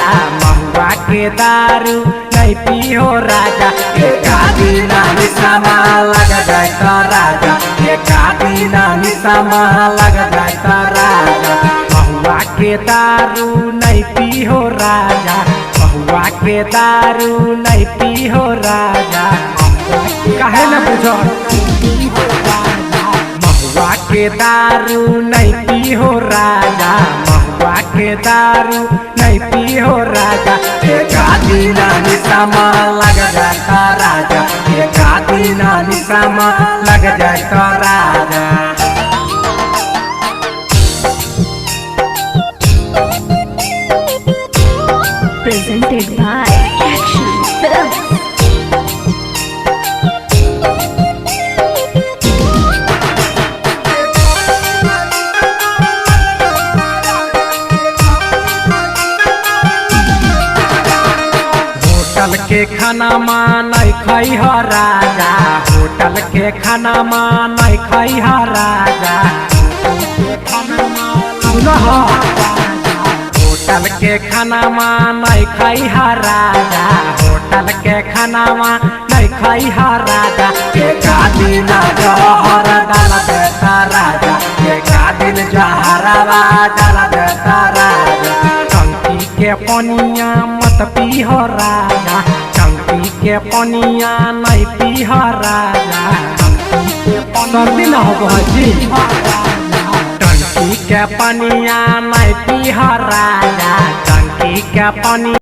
राजा महुआ के दारू नहीं पियो राजा एक दिन निशामा लग जाए तो राजा एक दिन निशामा लग जाए तो राजा महुआ के दारू नहीं पियो राजा महुआ के दारू नहीं पियो राजा काहे न बुझो महुआ के दारू नहीं पियो राजा महुआ के दारू नहीं पियो राजा एक दिन निशामा लग जाता राजा एक दिन निशामा लग जाता राजा। Presented by Action Films. Hotel के खाना नहीं खाई हो राजा होटल के खाना नहीं खाई हो राजा होटल के खाना नहीं खाई हो राजा होटल के खाना नहीं खाई हो राजा एक दिन जहर डाल देता राजा एक दिन जहरवा डाल देता राजा टंकी के पनिया मत पी हो राजा टंकी के पनिया नहीं पी हो राजा सर्दी न हो जी टंकी के पनिया नहीं पी हो राजा टंकी के पनिया